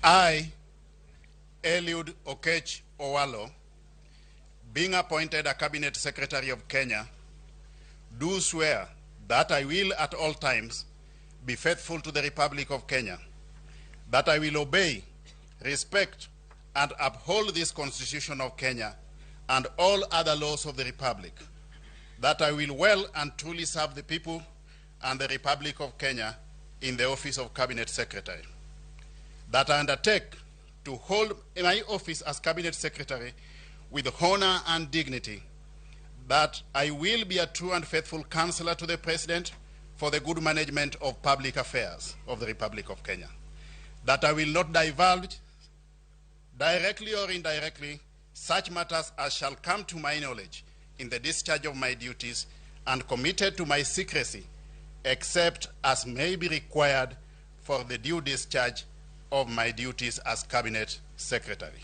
I, Eliud Owalo, being appointed a Cabinet Secretary of Kenya, do swear that I will at all times be faithful to the Republic of Kenya, that I will obey, respect, and uphold this Constitution of Kenya and all other laws of the Republic, that I will well and truly serve the people and the Republic of Kenya in the office of Cabinet Secretary, that I undertake to hold my office as Cabinet Secretary with honor and dignity, that I will be a true and faithful counselor to the President for the good management of public affairs of the Republic of Kenya, that I will not divulge, directly or indirectly, such matters as shall come to my knowledge in the discharge of my duties, and committed to my secrecy, except as may be required for the due discharge of my duties as Cabinet Secretary,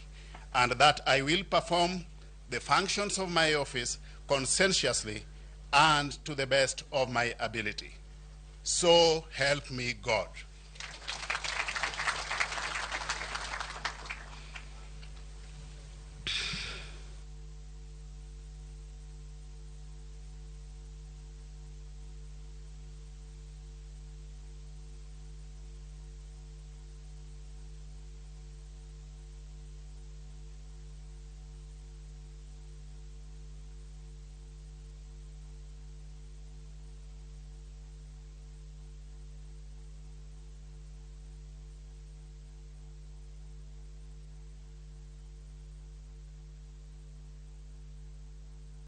and that I will perform the functions of my office conscientiously and to the best of my ability. So help me God.